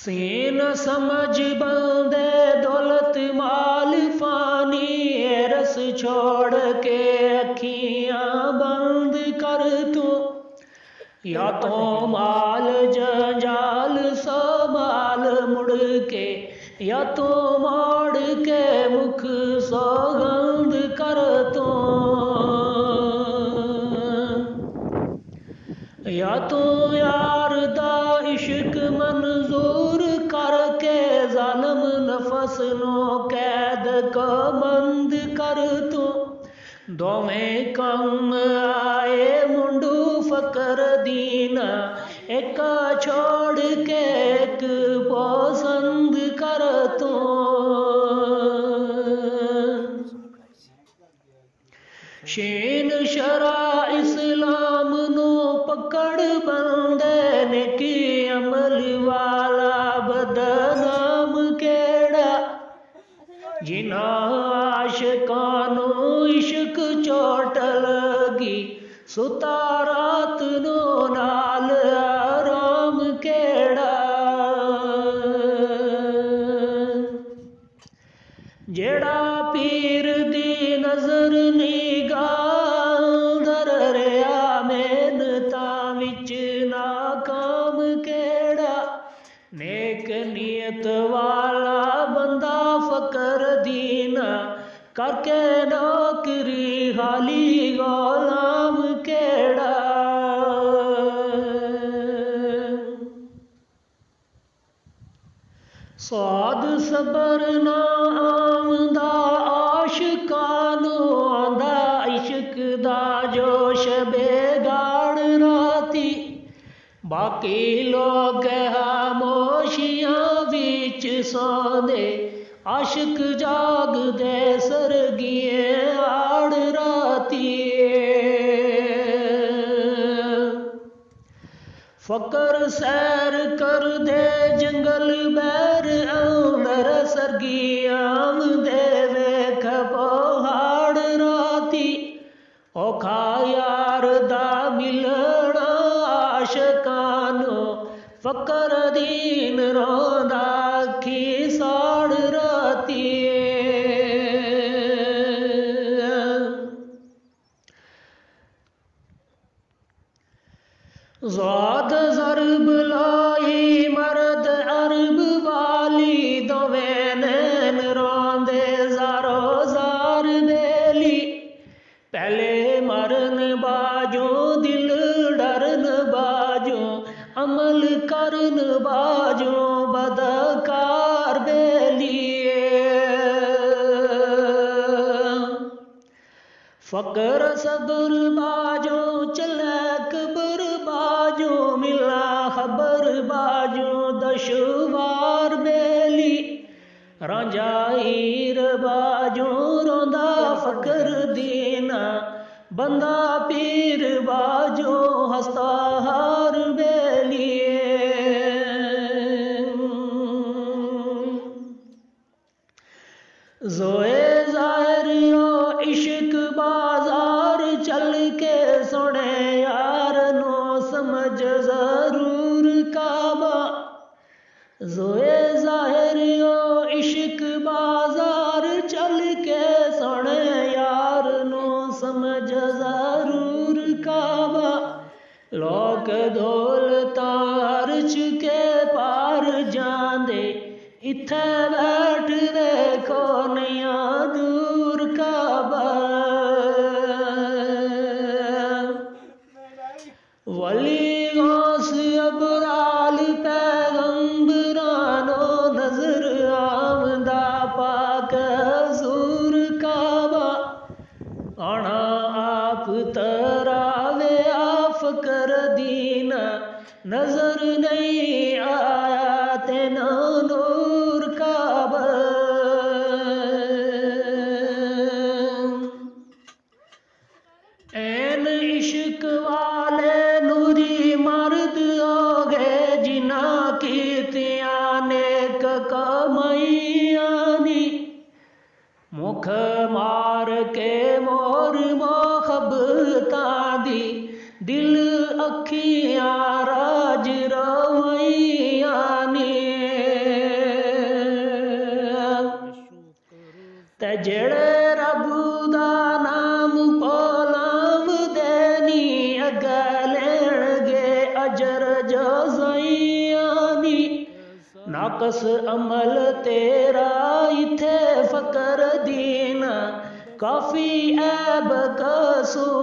Scene समझ बंदे दौलत माल फानी, रस छोड़ के अखियां बंद कर तू। या तो माल जंजाल संभाल मुड़ के, या तो मोड़ के मुख सौगंध कर तू। या तो यार दा इश्क मंजूर करके, जालम नफस नो कैद को बंद कर तू। दोवें कम आए मुंडू फकर दीना, एक छोड़ के एक पसंद कर तू। शीन शरा इस्लाम नो पकड़ बंदे ने की, अमल वाला बदनाम केड़ा। जिना आशिकानू इश्क चोट लगी, सुता रात नो नाल आराम केड़ा। जेड़ा पीर दी नजर निगाह दर रहा, मेहनता विच नाकाम केड़ा। नेक नियत वाला बंदा फकर दीना, करके नौकरी खाली गुलाम केड़ा। स्वाद सबर ना आंदा आशिकानू, आंदा इश्क दा जोश बेगाड़ राती। बाकी लोग खामोशियां बिच सौंदे, आशिक जागदे सरगिए आड़ राती। फकर सैर कर दे जंगल बैर अंदर, सरगियाम देवे खपोहाड़ राती। औखा यार दा मिलना आशिकानू, फकर दीन रोंदा अखी साड़ राती। ज़ाद ज़रब लाई मर्द अरब वाली, दोवें नैन रोंदे ज़ारो ज़ार बेली। पहले मरन बाजो दिल डरन बाजो, अमल करन बाजो बदकार बेलिए। फकर सबर बाजो चलैक बर बाजो, मिला खबर बाजो दशवार बेली। रांझा हीर बाजो रोंदा फकर दीना, बंदा पीर बाजो हंसता हार बेलिए। जोए जाहिर यो इश्क बाजार चल के, सुने यार नो समझ जरूर काबा। जोए जाहिर यो इश्क बाजार चल के, सुने यार नो समझ जरूर काबा। लोग दौलतां अर्श के पार जांदे, इत्थे बैठ देखो नैया दूर काबा। वली गौस अबराल पैगंबरानो, नजर आमदा पाक हजूर काबा। आना आप तरावे आप कर दीना, नजर नहीं आया तेना नूर काबा। ऐन इश्क वाले नूरी मर्द हो गए, जिना कीतिया नेक कमाईयानी। मुख मार के मोर मोहब्बतां दी, दिल अखियां राज रवैयानी। ते जेड़े रब दा नाम पालाम देनी अगे लेणगे अजर जज़ाइयानी नाकस अमल तेरा इथे फकर दीना काफी ऐब कसूर